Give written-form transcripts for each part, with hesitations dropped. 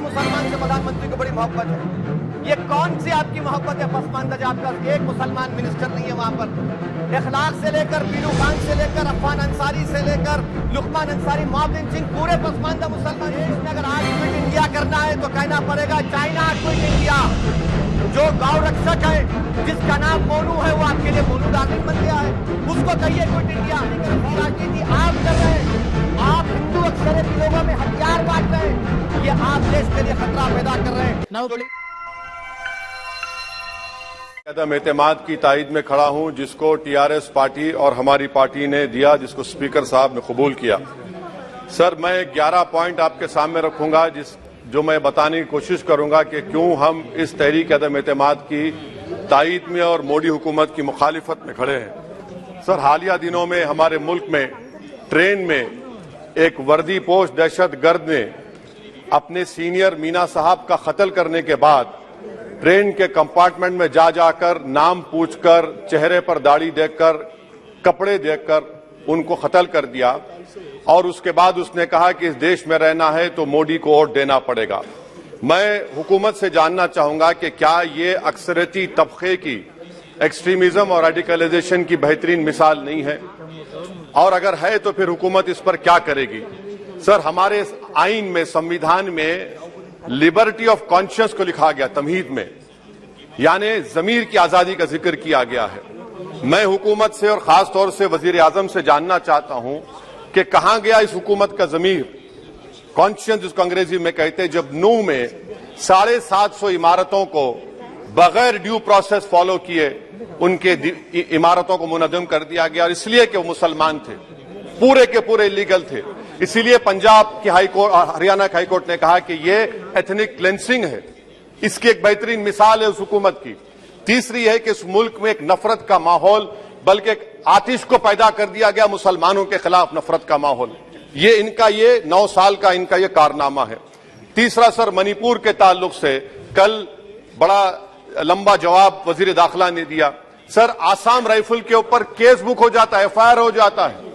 मुसलमान से प्रधानमंत्री को बड़ी मोहब्बत है। ये कौन सी आपकी मोहब्बत है पसमानदा? आपका एक मुसलमान मिनिस्टर नहीं है वहां पर। इखलाक से लेकर पीलू खान से लेकर अफान अंसारी से लेकर लुकमान अंसारी, मोहम्मद सिंह, पूरे पसमानदा मुसलमान। इसमें अगर आज क्विट इंडिया करना है तो कहना पड़ेगा चाइना क्विट इंडिया। जो गौ रक्षक है जिसका नाम मोनू है वो आपके लिए मोनू डार्लिंग बन गया है, उसको कहिए क्विट इंडिया। राजनीति आप कर रहे हैं, आप हिंदू अक्सर लोगों में हथियार बांट रहे हैं, ये आप देश के लिए खतरा पैदा कर रहे हैं। अदम एतमाद की तायद में खड़ा हूं जिसको टीआरएस पार्टी और हमारी पार्टी ने दिया, जिसको स्पीकर साहब ने कबूल किया। सर, मैं 11 पॉइंट आपके सामने रखूंगा जो मैं बताने की कोशिश करूंगा कि क्यों हम इस तहरीक अदम एतमाद की तायद में और मोदी हुकूमत की मुखालिफत में खड़े हैं। सर, हालिया दिनों में हमारे मुल्क में ट्रेन में एक वर्दीपोश दहशतगर्द ने अपने सीनियर मीना साहब का कत्ल करने के बाद ट्रेन के कंपार्टमेंट में जाकर नाम पूछकर, चेहरे पर दाढ़ी देखकर, कपड़े देखकर उनको कत्ल कर दिया और उसके बाद उसने कहा कि इस देश में रहना है तो मोदी को वोट देना पड़ेगा। मैं हुकूमत से जानना चाहूंगा कि क्या ये अक्सरियती तबके की एक्सट्रीमिज्म और रेडिकलाइजेशन की बेहतरीन मिसाल नहीं है, और अगर है तो फिर हुकूमत इस पर क्या करेगी? सर, हमारे आइन में, संविधान में लिबर्टी ऑफ कॉन्शियस को लिखा गया तमहीद में, यानी जमीर की आजादी का जिक्र किया गया है। मैं हुकूमत से और खास तौर से वजीर आजम से जानना चाहता हूं कि कहां गया इस हुकूमत का जमीर, कॉन्शियस जिसको अंग्रेजी में कहते हैं, जब नूह में 750 इमारतों को बगैर ड्यू प्रोसेस फॉलो किए उनके इमारतों को मुनज़्ज़म कर दिया गया, और इसलिए कि वो मुसलमान थे, पूरे के पूरे इलीगल थे। इसीलिए पंजाब की हाईकोर्ट और हरियाणा की हाईकोर्ट ने कहा कि ये एथनिक क्लेंसिंग है। इसकी एक बेहतरीन मिसाल है उस हुकूमत की। तीसरी है कि इस मुल्क में एक नफरत का माहौल, बल्कि एक आतिश को पैदा कर दिया गया, मुसलमानों के खिलाफ नफरत का माहौल। ये इनका ये 9 साल का इनका ये कारनामा है। तीसरा सर, मणिपुर के ताल्लुक से कल बड़ा लंबा जवाब वजीर दाखिला ने दिया। सर, आसाम राइफल के ऊपर केस बुक हो जाता है, एफआईआर हो जाता है।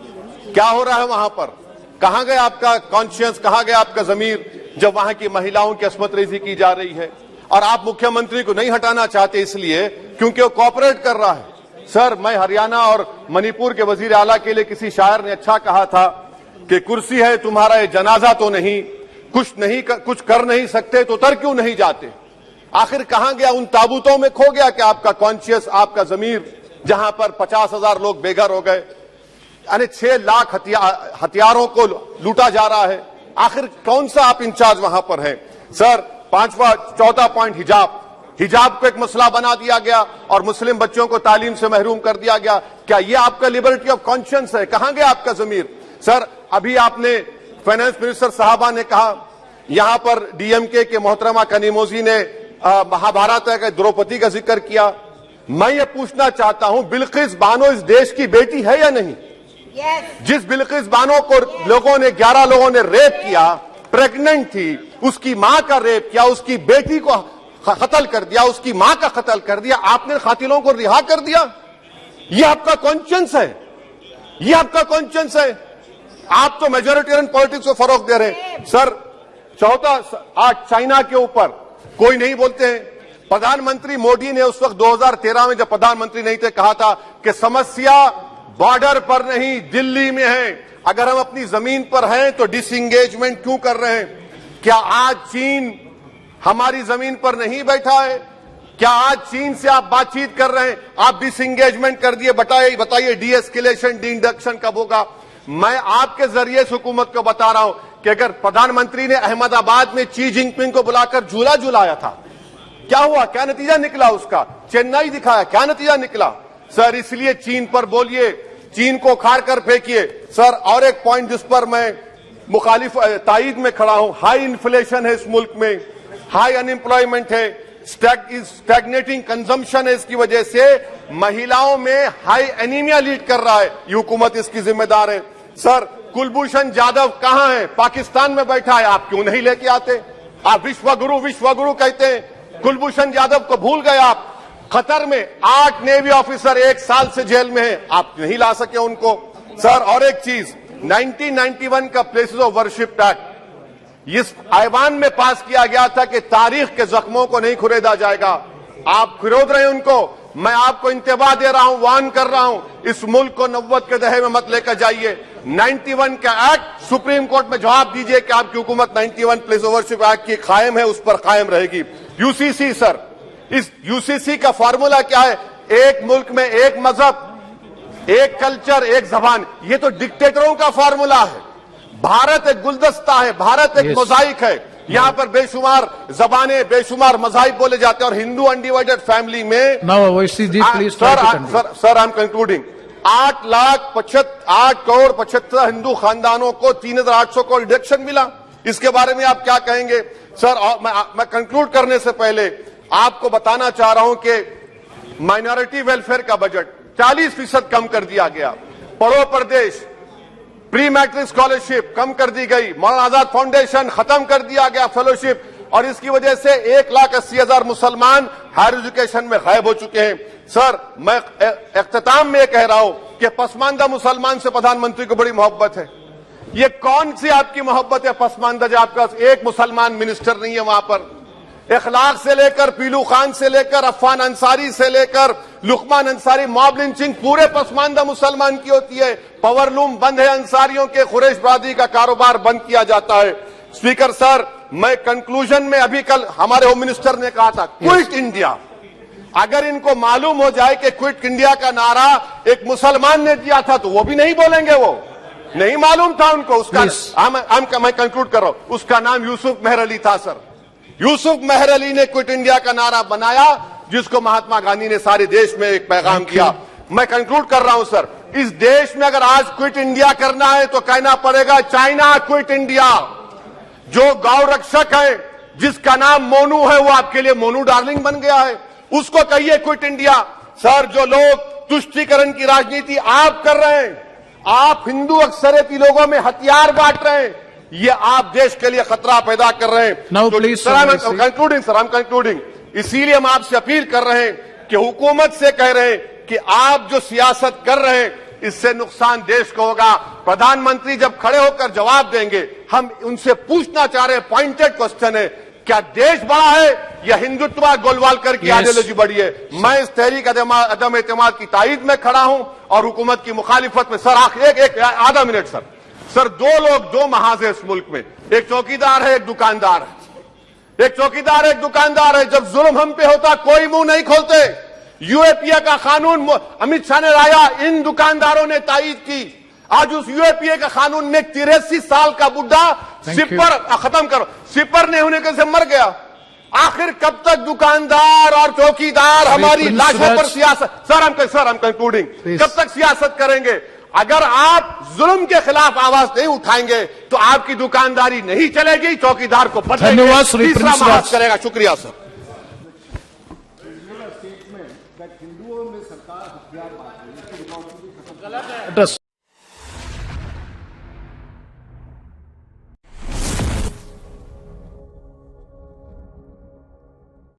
क्या हो रहा है वहां पर? कहां गया आपका कॉन्शियस, कहां गया आपका जमीर जब वहां की महिलाओं की अस्मत रेजी की जा रही है? और आप मुख्यमंत्री को नहीं हटाना चाहते इसलिए क्योंकि वो कोऑपरेट कर रहा है। सर, मैं हरियाणा और मणिपुर के वजीर आला के लिए किसी शायर ने अच्छा कहा था कि कुर्सी है तुम्हारा ये जनाजा तो नहीं, कुछ कर नहीं सकते तो उतर क्यों नहीं जाते? आखिर कहां गया? उन ताबूतों में खो गया कि आपका कॉन्शियस, आपका जमीर, जहां पर 50,000 लोग बेघर हो गए, यानी 6 लाख हथियारों को लूटा जा रहा है। आखिर कौन सा आप इंचार्ज वहां पर हैं? सर, 4था पॉइंट, हिजाब को एक मसला बना दिया गया और मुस्लिम बच्चों को तालीम से महरूम कर दिया गया। क्या ये आपका लिबर्टी ऑफ कॉन्शियंस है? कहां गया आपका जमीर? सर, अभी आपने फाइनेंस मिनिस्टर साहबा ने कहा, यहां पर डीएमके के मोहतरमा कनीमोजी ने महाभारत के द्रौपदी का जिक्र किया। मैं ये पूछना चाहता हूं, बिल्किस बानो इस देश की बेटी है या नहीं? जिस बिल्किस बानो को लोगों ने 11 लोगों ने रेप किया, प्रेग्नेंट थी, उसकी मां का रेप किया, उसकी बेटी को कत्ल कर दिया, उसकी मां का कत्ल कर दिया, आपने कातिलों को रिहा कर दिया। ये आपका कॉन्शियंस है? ये आपका कॉन्शियंस है? आप तो मेजोरिटेरियन पॉलिटिक्स को फरोग दे रहे हैं। सर, चौथा, आज चाइना के ऊपर कोई नहीं बोलते हैं। प्रधानमंत्री मोदी ने उस वक्त 2013 में जब प्रधानमंत्री नहीं थे कहा था कि समस्या बॉर्डर पर नहीं दिल्ली में है। अगर हम अपनी जमीन पर हैं तो डिसएंगेजमेंट क्यों कर रहे हैं? क्या आज चीन हमारी जमीन पर नहीं बैठा है? क्या आज चीन से आप बातचीत कर रहे हैं? आप डिसएंगेजमेंट कर दिए। बताइए डी-एस्केलेशन, डी-इंडक्शन कब होगा? मैं आपके जरिए इस हुकूमत को बता रहा हूं कि अगर प्रधानमंत्री ने अहमदाबाद में शी जिनपिंग को बुलाकर झूला झुलाया था, क्या हुआ? क्या नतीजा निकला उसका? चेन्नई दिखाया, क्या नतीजा निकला? सर, इसलिए चीन पर बोलिए, चीन को उखाड़ कर फेंकिए। सर, और एक पॉइंट जिस पर मैं मुखालिफ तायद में खड़ा हूं, हाई इन्फ्लेशन है इस मुल्क में, हाई अनएम्प्लॉयमेंट है, स्टैग्नेटिंग कंजम्पशन है। इसकी वजह से महिलाओं में हाई एनीमिया लीड कर रहा है। ये हुकूमत इसकी जिम्मेदार है। सर, कुलभूषण जाधव कहां है? पाकिस्तान में बैठा है, आप क्यों नहीं लेके आते? आप विश्वगुरु कहते हैं, कुलभूषण यादव को भूल गए आप। कतर में 8 नेवी ऑफिसर 1 साल से जेल में हैं, आप नहीं ला सके उनको। सर, और एक चीज, 1991 का प्लेसेस ऑफ वर्शिप एक्ट, इस ऐवान में पास किया गया था कि तारीख के जख्मों को नहीं खुरेदा जाएगा। आप खुरोद रहे हैं उनको। मैं आपको इंतबाह दे रहा हूं, वार्न कर रहा हूं, इस मुल्क को 90 के दहे में मत लेकर जाइए। 91 का एक्ट सुप्रीम कोर्ट में जवाब दीजिए कि आपकी हुकूमत 91 प्लेस ओवरशिप एक्ट की कायम है, उस पर कायम रहेगी। यूसीसी सर, इस यूसीसी का फॉर्मूला क्या है? एक मुल्क में एक मजहब, एक कल्चर, एक जबान। ये तो डिक्टेटरों का फॉर्मूला है। भारत एक गुलदस्ता है, भारत एक मोजाइक है। यहाँ पर बेशुमार जबानें, बेशुमार मज़ाहिब बोले जाते हैं और हिंदू अनडिवाइडेड फैमिली में sir I am concluding 8 crore 75 Hindu खानदानों को 3,800 करोड़ डिडक्शन मिला। इसके बारे में आप क्या कहेंगे सर? और मैं कंक्लूड करने से पहले आपको बताना चाह रहा हूं कि माइनॉरिटी वेलफेयर का बजट 40% कम कर दिया गया। पढ़ो प्रदेश, प्री मैट्रिक स्कॉलरशिप कम कर दी गई। मौलाना आजाद फाउंडेशन खत्म कर दिया गया फेलोशिप, और इसकी वजह से 1,80,000 मुसलमान हायर एजुकेशन में गायब हो चुके हैं। सर, मैं इख्तिताम में कह रहा हूं कि पसमानदा मुसलमान से प्रधानमंत्री को बड़ी मोहब्बत है। ये कौन सी आपकी मोहब्बत है पसमानदा, जो आपका एक मुसलमान मिनिस्टर नहीं है वहां पर? इखलाक से लेकर, पीलू खान से लेकर, अफान अंसारी से लेकर लुकमान अंसारी, मॉब लिंचिंग पूरे पसमानदा मुसलमान की होती है। पावर लूम बंद है अंसारियों के, कुरैश बरादरी का कारोबार बंद किया जाता है। स्पीकर सर, मैं कंक्लूजन में अभी कल हमारे होम मिनिस्टर ने कहा था क्विट इंडिया। अगर इनको मालूम हो जाए कि क्विट इंडिया का नारा एक मुसलमान ने दिया था तो वो भी नहीं बोलेंगे। वो नहीं मालूम था उनको। उसका मैं कंक्लूड कर रहा हूं, उसका नाम यूसुफ मेहर अली था सर। यूसुफ मेहर अली ने क्विट इंडिया का नारा बनाया, जिसको महात्मा गांधी ने सारे देश में एक पैगाम किया। मैं कंक्लूड कर रहा हूं सर, इस देश में अगर आज क्विट इंडिया करना है तो कहना पड़ेगा चाइना क्विट इंडिया। जो गौ रक्षक है, जिसका नाम मोनू है, वो आपके लिए मोनू डार्लिंग बन गया है, उसको कहिए क्विट इंडिया। सर, जो लोग तुष्टीकरण की राजनीति आप कर रहे हैं, आप हिंदू अक्सरियती लोगों में हथियार बांट रहे हैं, ये आप देश के लिए खतरा पैदा कर रहे हैं। सर, हम कंक्लूडिंग। इसीलिए हम आपसे अपील कर रहे हैं कि हुकूमत से कह रहे हैं कि आप जो सियासत कर रहे हैं, इससे नुकसान देश को होगा। प्रधानमंत्री जब खड़े होकर जवाब देंगे, हम उनसे पूछना चाह रहे हैं, पॉइंटेड क्वेश्चन है, क्या देश बड़ा है या हिंदुत्व गोलवालकर की आइडियोलॉजी बड़ी है? मैं इस तहरीक अदम एतमाद की तायद में खड़ा हूं और हुकूमत की मुखालिफत में। सर, एक आधा मिनट सर, दो लोग, दो महाज है इस मुल्क में, एक चौकीदार है, एक दुकानदार है। एक चौकीदार है, एक दुकानदार है। जब जुल्म हम पे होता कोई मुंह नहीं खोलते। यूएपीए का कानून अमित शाह ने लाया, इन दुकानदारों ने तायद की। आज उस यूएपीए का कानून में 83 साल का बुढ़ा सिपर खत्म करो, सिपर नहीं होने से मर गया। आखिर कब तक दुकानदार और चौकीदार हमारी लाशों पर सियासत? सर, हम कंक्लूडिंग, कब तक सियासत करेंगे? अगर आप जुल्म के खिलाफ आवाज नहीं उठाएंगे तो आपकी दुकानदारी नहीं चलेगी, चौकीदार को बदलेंगे, तीसरा महाज करेगा। शुक्रिया सर। हिंदुओं में सरकार हथियार